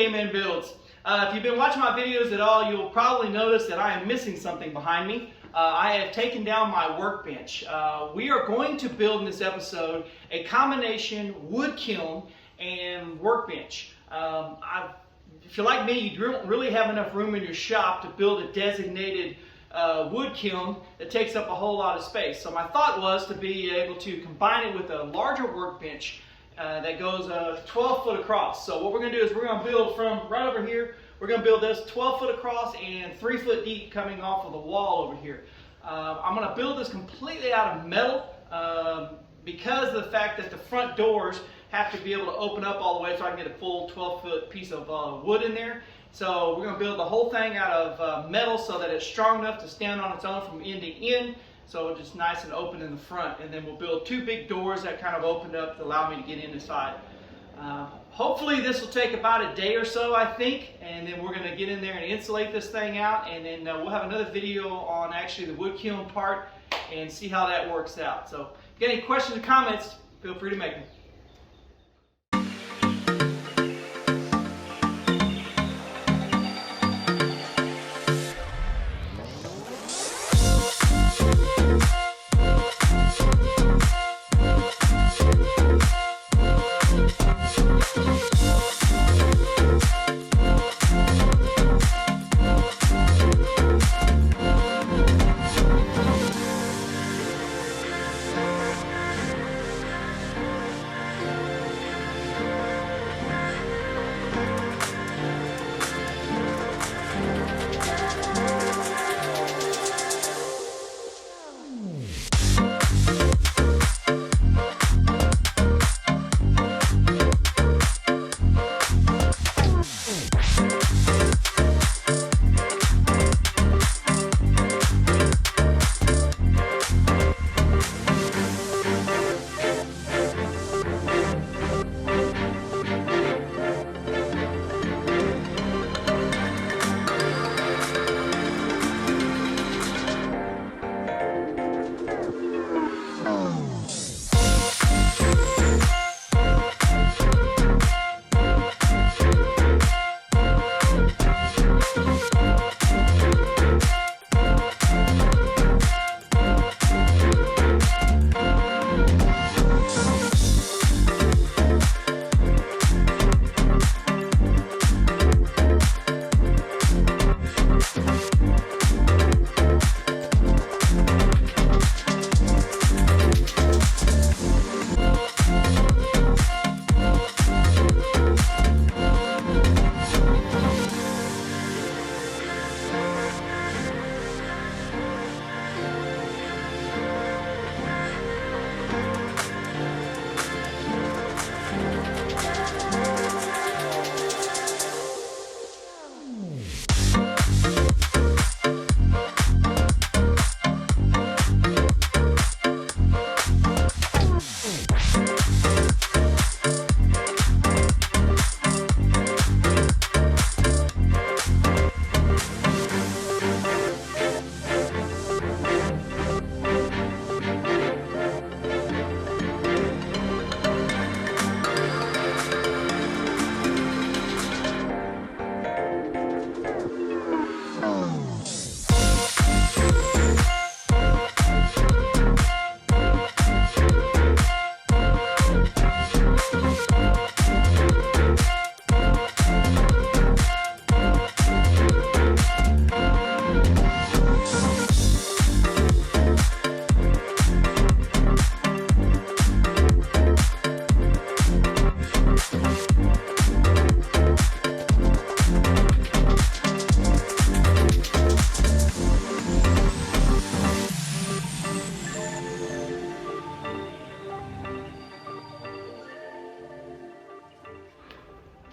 Caveman Builds. If you've been watching my videos at all, you'll probably notice that I am missing something behind me. I have taken down my workbench. We are going to build in this episode a combination wood kiln and workbench. If you're like me, you don't really have enough room in your shop to build a designated wood kiln that takes up a whole lot of space. So my thought was to be able to combine it with a larger workbench that goes 12 foot across. So what we're going to do is we're going to build from right over here. We're going to build this 12 foot across and 3 foot deep coming off of the wall over here. I'm going to build this completely out of metal because of the fact that the front doors have to be able to open up all the way so I can get a full 12 foot piece of wood in there. So we're going to build the whole thing out of metal so that it's strong enough to stand on its own from end to end. So it's just nice and open in the front. And then we'll build 2 big doors that kind of open up to allow me to get in inside. Hopefully this will take about a day or so, I think. And then we're going to get in there and insulate this thing out. And then we'll have another video on actually the wood kiln part and see how that works out. So if you got any questions or comments, feel free to make them.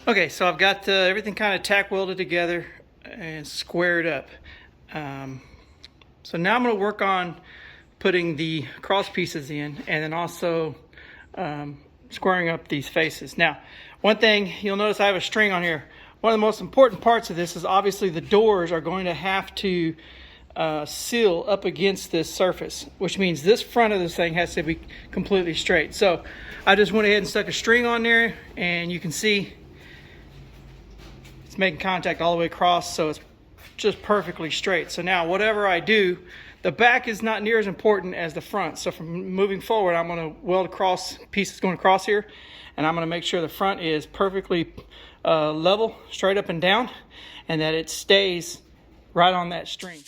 Okay, so I've got everything kind of tack welded together and squared up. So now I'm going to work on putting the cross pieces in and then also squaring up these faces. Now, one thing you'll notice I have a string on here. One of the most important parts of this is obviously the doors are going to have to seal up against this surface, which means this front of this thing has to be completely straight. So I just went ahead and stuck a string on there, and you can see it's making contact all the way across, so it's just perfectly straight. So now whatever I do, the back is not near as important as the front. So from moving forward, I'm going to weld across, pieces going across here, and I'm going to make sure the front is perfectly level, straight up and down, and that it stays right on that string.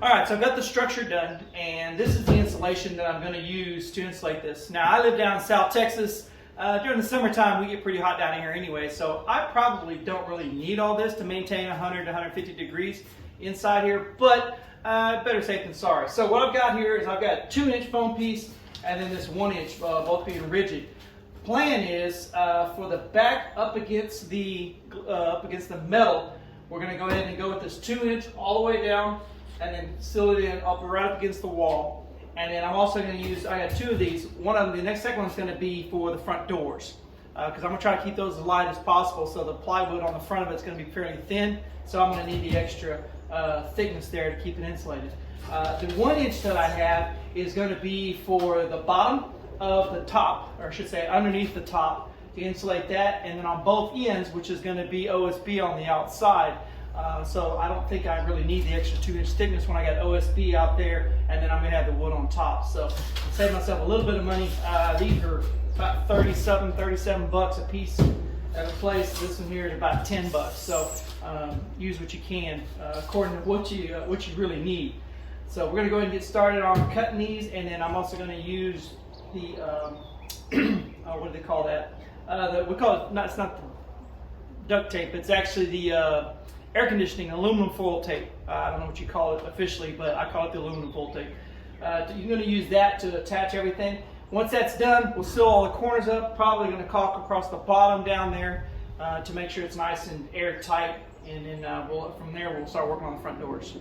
Alright, so I've got the structure done, and this is the insulation that I'm going to use to insulate this. Now, I live down in South Texas. During the summertime, we get pretty hot down here anyway, so I probably don't really need all this to maintain 100 to 150 degrees inside here, but better safe than sorry. So what I've got here is I've got a 2-inch foam piece and then this 1-inch, both being rigid. Plan is for the back up against the metal, we're going to go ahead and go with this 2-inch all the way down, and then seal it in right up against the wall. And then I'm also going to use, I got 2 of these. One of them, the second one's going to be for the front doors, because I'm going to try to keep those as light as possible, so the plywood on the front of it's going to be fairly thin, so I'm going to need the extra thickness there to keep it insulated. The 1-inch that I have is going to be for the bottom of the top, or I should say underneath the top, to insulate that, and then on both ends, which is going to be OSB on the outside. So I don't think I really need the extra 2-inch thickness when I got OSB out there, and then I'm going to have the wood on top. So to save myself a little bit of money, these are about 37 bucks a piece at a place. This one here is about 10 bucks. So use what you can according to what you really need. So we're going to go ahead and get started on cutting these, and then I'm also going to use the what do they call that? We call it, it's not the duct tape. It's actually the air conditioning aluminum foil tape. I don't know what you call it officially, but I call it the aluminum foil tape. You're going to use that to attach everything. Once that's done, we'll seal all the corners up. Probably going to caulk across the bottom down there to make sure it's nice and airtight. And then from there, we'll start working on the front doors.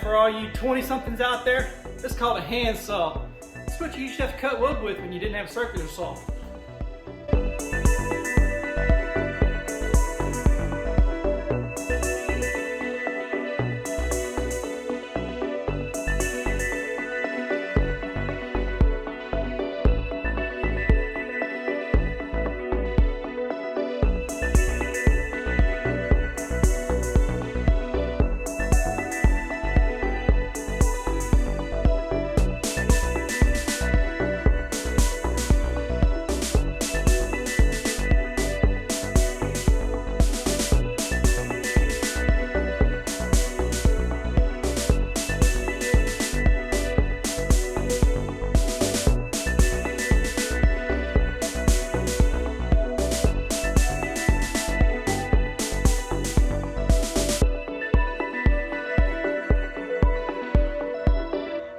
For all you 20-somethings out there, this is called a hand saw. It's what you used to have to cut wood with when you didn't have a circular saw.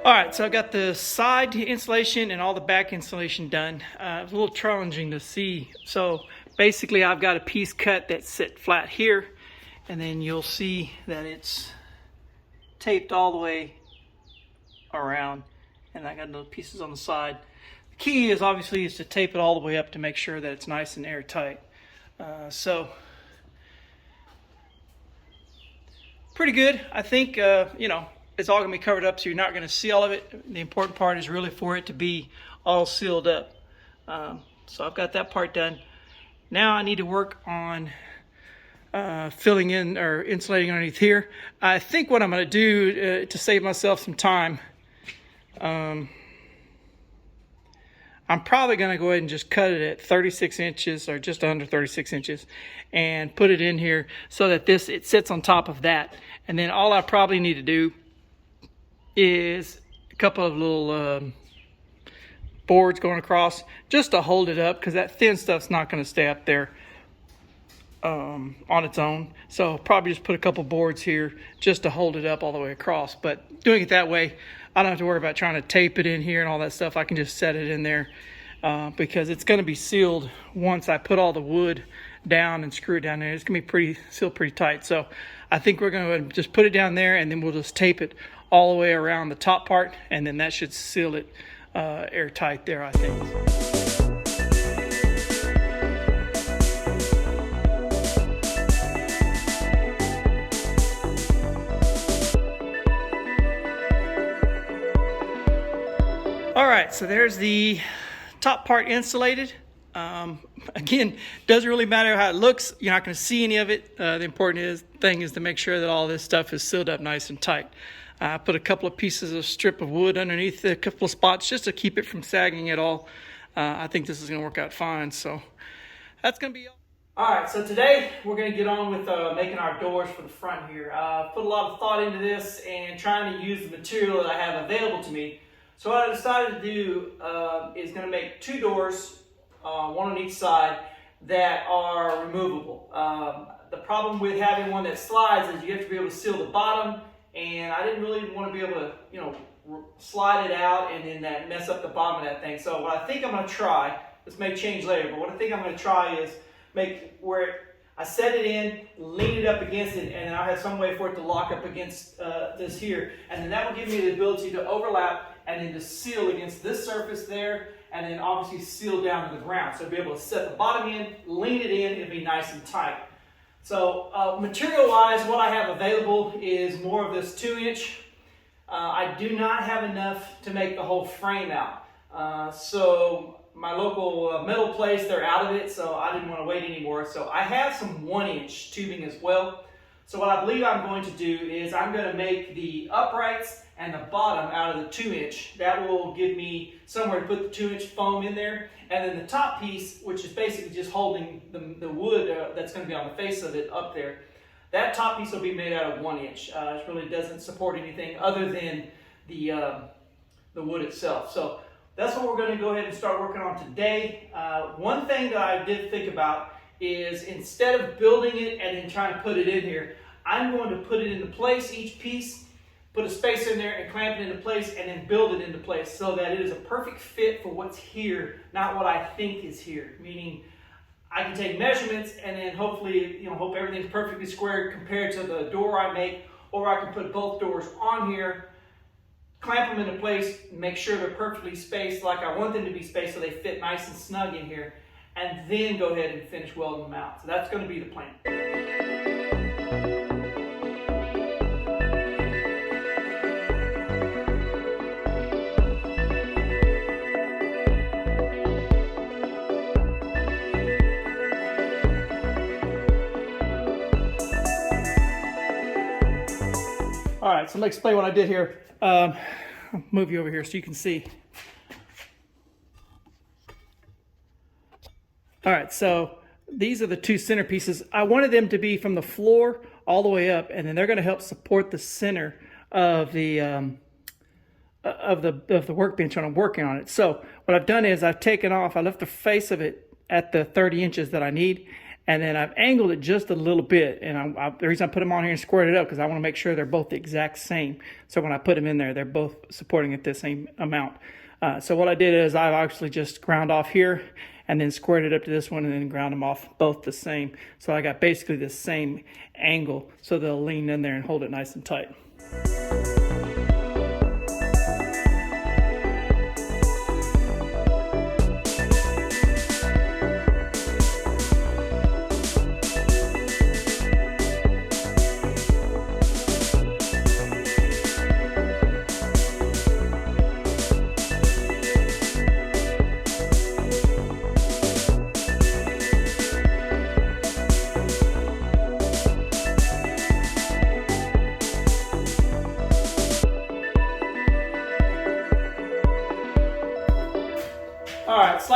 Alright, so I got the side insulation and all the back insulation done. It was a little challenging to see. So basically I've got a piece cut that's set flat here, and then you'll see that it's taped all the way around, and I got those pieces on the side. The key is obviously to tape it all the way up to make sure that it's nice and airtight. So pretty good. I think, you know, it's all going to be covered up, so you're not going to see all of it. The important part is really for it to be all sealed up. So I've got that part done. Now I need to work on filling in or insulating underneath here. I think what I'm going to do to save myself some time, I'm probably going to go ahead and just cut it at 36 inches or just under 36 inches and put it in here so that it sits on top of that. And then all I probably need to do is a couple of little boards going across just to hold it up, because that thin stuff's not going to stay up there on its own. So probably just put a couple boards here just to hold it up all the way across. But doing it that way, I don't have to worry about trying to tape it in here and all that stuff. I can just set it in there because it's going to be sealed once I put all the wood down and screw it down there. It's going to be sealed pretty tight. So I think we're going to just put it down there, and then we'll just tape it all the way around the top part, and then that should seal it airtight there, I think. All right, so there's the top part insulated. Again, doesn't really matter how it looks. You're not going to see any of it. The important thing is to make sure that all this stuff is sealed up nice and tight. I put a couple of pieces of strip of wood underneath a couple of spots just to keep it from sagging at all. I think this is going to work out fine. So that's going to be all. All right, so today we're going to get on with making our doors for the front here. Put a lot of thought into this and trying to use the material that I have available to me. So what I decided to do is going to make two doors, one on each side, that are removable. The problem with having one that slides is you have to be able to seal the bottom, and I didn't really want to be able to, you know, slide it out and then that mess up the bottom of that thing. So what I think I'm going to try, this may change later, but what I think I'm going to try is make where I set it in, lean it up against it, and then I'll have some way for it to lock up against this here. And then that will give me the ability to overlap and then to seal against this surface there, and then obviously seal down to the ground. So I'll be able to set the bottom in, lean it in, it'll be nice and tight. So material-wise, what I have available is more of this 2-inch. I do not have enough to make the whole frame out. So my local metal place, they're out of it, so I didn't want to wait anymore. So I have some 1-inch tubing as well. So what I believe I'm going to do is I'm going to make the uprights and the bottom out of the 2-inch. That will give me somewhere to put the 2-inch foam in there. And then the top piece, which is basically just holding the wood that's going to be on the face of it up there, that top piece will be made out of 1-inch. It really doesn't support anything other than the wood itself. So that's what we're going to go ahead and start working on today. One thing that I did think about is instead of building it and then trying to put it in here, I'm going to put it into place, each piece, put a space in there and clamp it into place and then build it into place so that it is a perfect fit for what's here, not what I think is here. Meaning I can take measurements and then hopefully, you know, hope everything's perfectly squared compared to the door I make, or I can put both doors on here, clamp them into place, make sure they're perfectly spaced like I want them to be spaced so they fit nice and snug in here, and then go ahead and finish welding them out. So that's going to be the plan. All right, so let me explain what I did here. I'll move you over here so you can see. All right, so these are the two center pieces. I wanted them to be from the floor all the way up, and then they're going to help support the center of the workbench when I'm working on it. So what I've done is I've taken off, I left the face of it at the 30 inches that I need, and then I've angled it just a little bit. And the reason I put them on here and squared it up because I want to make sure they're both the exact same. So when I put them in there, they're both supporting it the same amount. So what I did is I've actually just ground off here and then squared it up to this one and then ground them off both the same. So I got basically the same angle so they'll lean in there and hold it nice and tight.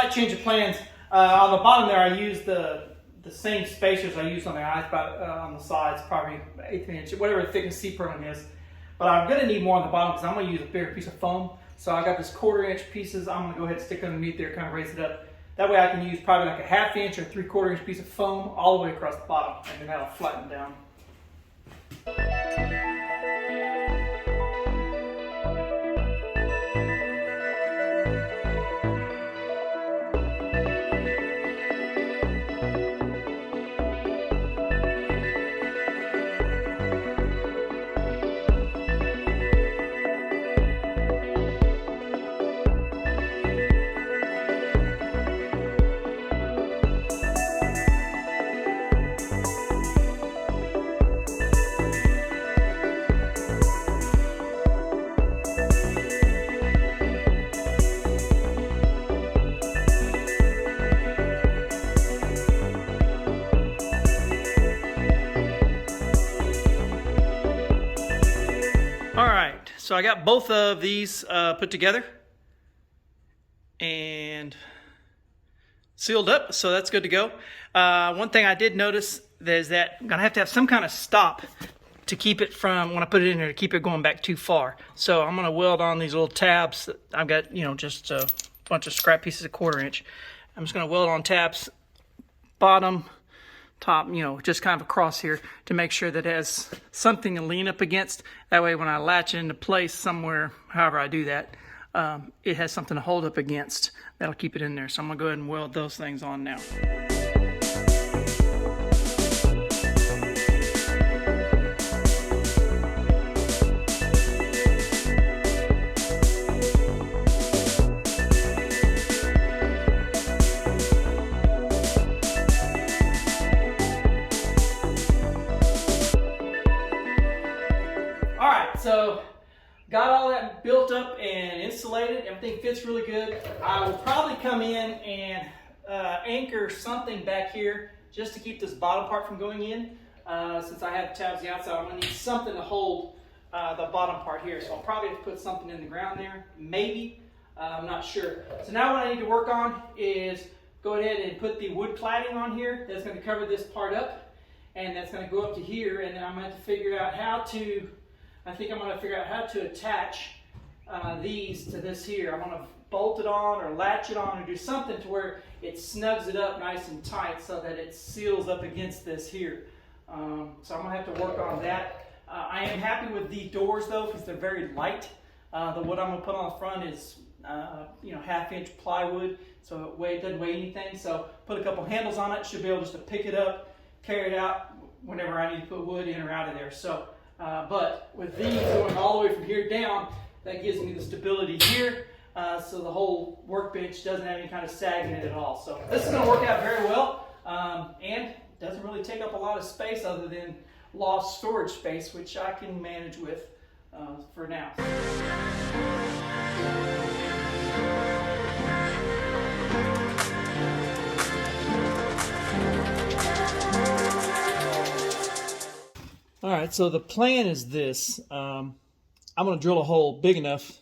slight change of plans. On the bottom there, I used the same spacers I used on the on the sides, probably 1/8 inch, whatever the thickness C-purling is. But I'm going to need more on the bottom because I'm going to use a bigger piece of foam. So I got this 1/4 inch pieces. I'm going to go ahead and stick underneath there, kind of raise it up. That way I can use probably like a 1/2 inch or 3/4 inch piece of foam all the way across the bottom, and then that'll flatten down. So I got both of these put together and sealed up, so that's good to go. One thing I did notice is that I'm gonna have to have some kind of stop to keep it from, when I put it in there, to keep it going back too far. So I'm gonna weld on these little tabs. I've got, you know, just a bunch of scrap pieces of 1/4 inch. I'm just gonna weld on tabs, bottom, top, you know, just kind of across here to make sure that it has something to lean up against. That way when I latch it into place somewhere, however I do that, it has something to hold up against. That'll keep it in there. So I'm gonna go ahead and weld those things on now. So got all that built up and insulated. Everything fits really good. I will probably come in and anchor something back here just to keep this bottom part from going in. Since I have tabs on the outside, I'm gonna need something to hold the bottom part here. So I'll probably have to put something in the ground there, maybe. I'm not sure. So now what I need to work on is go ahead and put the wood cladding on here. That's gonna cover this part up, and that's gonna go up to here, and then I'm gonna have to figure out how to, I think I'm going to figure out how to attach these to this here. I'm going to bolt it on or latch it on or do something to where it snugs it up nice and tight so that it seals up against this here. So I'm going to have to work on that. I am happy with the doors though because they're very light. The wood I'm going to put on the front is 1/2 inch plywood, so it doesn't weigh anything. So put a couple handles on it, should be able just to pick it up, carry it out whenever I need to put wood in or out of there. So. But with these going all the way from here down, that gives me the stability here, so the whole workbench doesn't have any kind of sag in it at all. So this is going to work out very well, and doesn't really take up a lot of space other than lost storage space, which I can manage with for now. All right, so the plan is this. I'm going to drill a hole big enough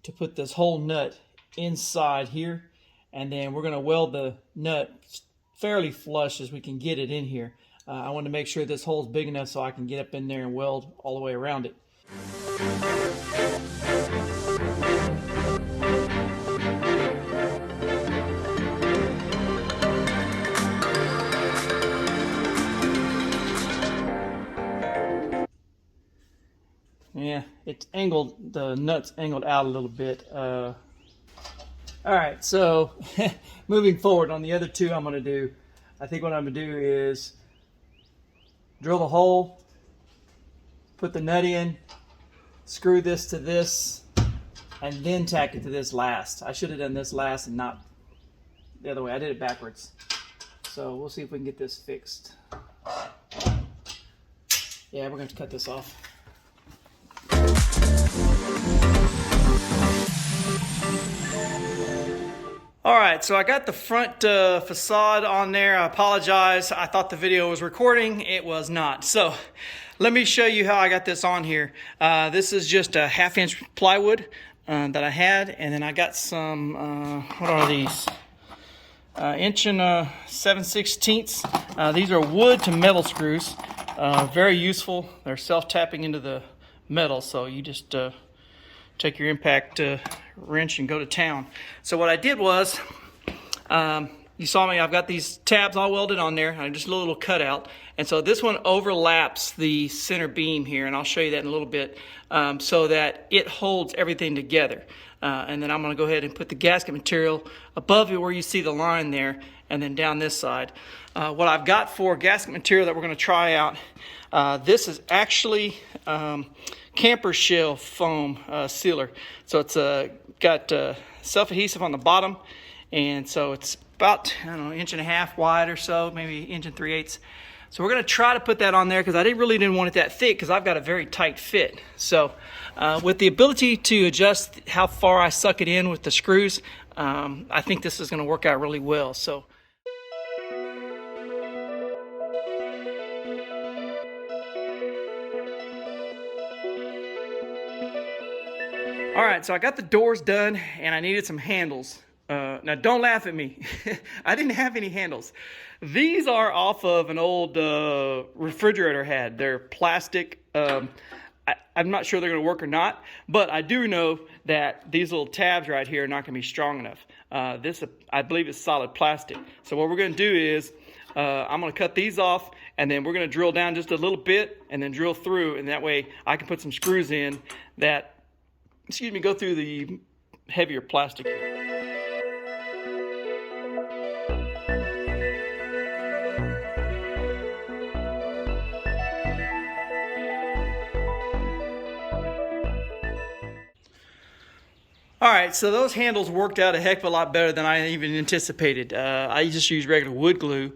to put this whole nut inside here, and then we're going to weld the nut fairly flush as we can get it in here. I want to make sure this hole's big enough so I can get up in there and weld all the way around it. Yeah, it's angled, the nut's angled out a little bit. All right, so moving forward on the other two I'm going to do, I think what I'm going to do is drill the hole, put the nut in, screw this to this, and then tack it to this last. I should have done this last and not the other way. I did it backwards. So we'll see if we can get this fixed. Yeah, we're going to cut this off. All right, so I got the front facade on there. I apologize. I thought the video was recording. It was not. So let me show you how I got this on here. This is just a 1/2 inch plywood that I had, and then I got some, what are these? inch and 7/16. These are wood to metal screws. Very useful. They're self-tapping into the metal, so you just take your impact wrench and go to town. So what I did was, you saw me, I've got these tabs all welded on there, and just a little cutout. And so this one overlaps the center beam here, and I'll show you that in a little bit, so that it holds everything together. And then I'm going to go ahead and put the gasket material above it where you see the line there, and then down this side. What I've got for gasket material that we're going to try out, this is actually camper shell foam sealer. So it's got self-adhesive on the bottom, and so it's about, I don't know, 1.5 inches wide or so, maybe 1 3/8. So we're going to try to put that on there because I really didn't want it that thick because I've got a very tight fit. So with the ability to adjust how far I suck it in with the screws, I think this is going to work out really well. So. All right, so I got the doors done and I needed some handles. Now don't laugh at me. I didn't have any handles. These are off of an old refrigerator had. They're plastic. I'm not sure they're going to work or not, but I do know that these little tabs right here are not going to be strong enough. This, I believe, is solid plastic. So what we're going to do is I'm going to cut these off, and then we're going to drill down just a little bit and then drill through, and that way I can put some screws in that, go through the heavier plastic here. All right, so those handles worked out a heck of a lot better than I even anticipated. I just used regular wood glue,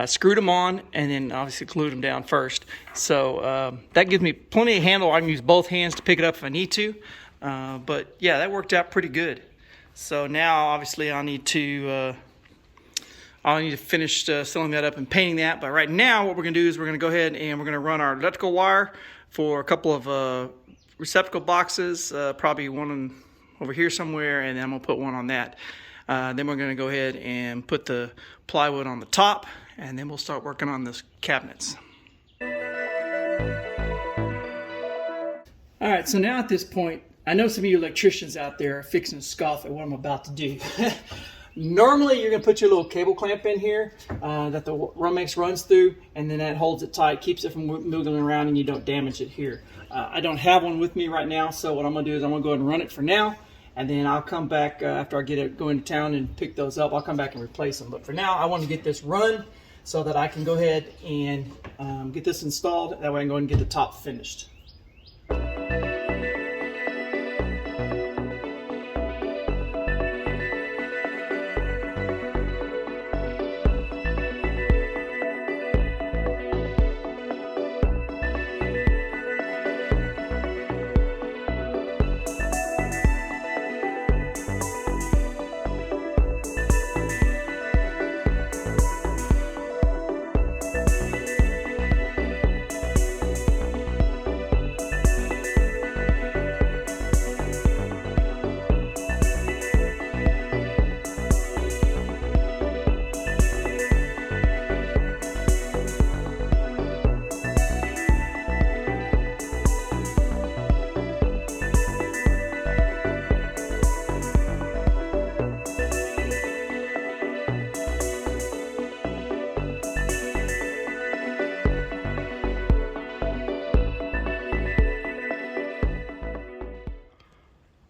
screwed them on, and then obviously glued them down first. So that gives me plenty of handle. I can use both hands to pick it up if I need to. But yeah, that worked out pretty good. So now obviously I'll need to finish sealing that up and painting that. But right now what we're going to do is we're going to go ahead and we're going to run our electrical wire for a couple of receptacle boxes, probably one over here somewhere, and then I'm going to put one on that. Then we're going to go ahead and put the plywood on the top, and then we'll start working on those cabinets. All right, so now at this point, I know some of you electricians out there are fixing to scoff at what I'm about to do. Normally, you're going to put your little cable clamp in here that the Romex runs through, and then that holds it tight, keeps it from moving around, and you don't damage it here. I don't have one with me right now, so what I'm going to do is I'm going to go ahead and run it for now, and then I'll come back after I get it going to town and pick those up. I'll come back and replace them. But for now, I want to get this run so that I can go ahead and get this installed. That way I can go ahead and get the top finished.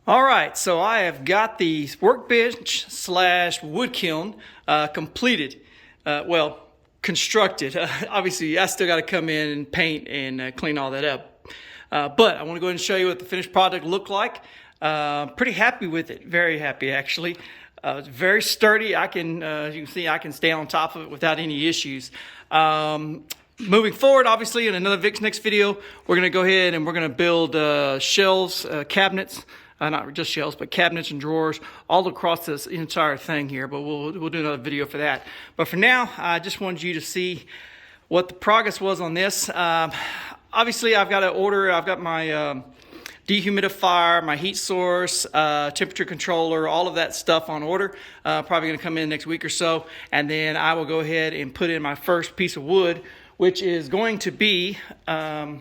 All right, so I have got the workbench / wood kiln completed. Well, constructed. Obviously, I still got to come in and paint and clean all that up. But I want to go ahead and show you what the finished product looked like. Pretty happy with it. Very happy, actually. It's very sturdy. I can, as you can see, I can stand on top of it without any issues. Moving forward, obviously, in another next video, we're going to go ahead and we're going to build shelves, cabinets. Not just shelves, but cabinets and drawers all across this entire thing here. But we'll do another video for that. But for now, I just wanted you to see what the progress was on this. Obviously, I've got to order. I've got my dehumidifier, my heat source, temperature controller, all of that stuff on order. Probably going to come in next week or so. And then I will go ahead and put in my first piece of wood, which is going to be, I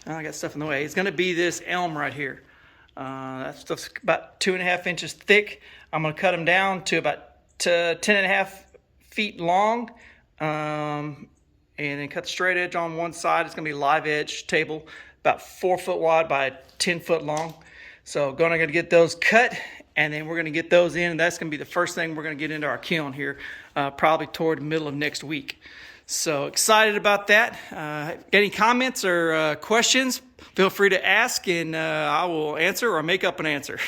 got stuff in the way. It's going to be this elm right here. That stuff's about 2.5 inches thick. I'm going to cut them down to about 10.5 feet long, and then cut the straight edge on one side. It's going to be a live edge table, about 4 foot wide by 10 foot long. So going to get those cut, and then we're going to get those in, and that's going to be the first thing we're going to get into our kiln here, probably toward the middle of next week. So excited about that. Any comments or questions, feel free to ask, and I will answer or make up an answer.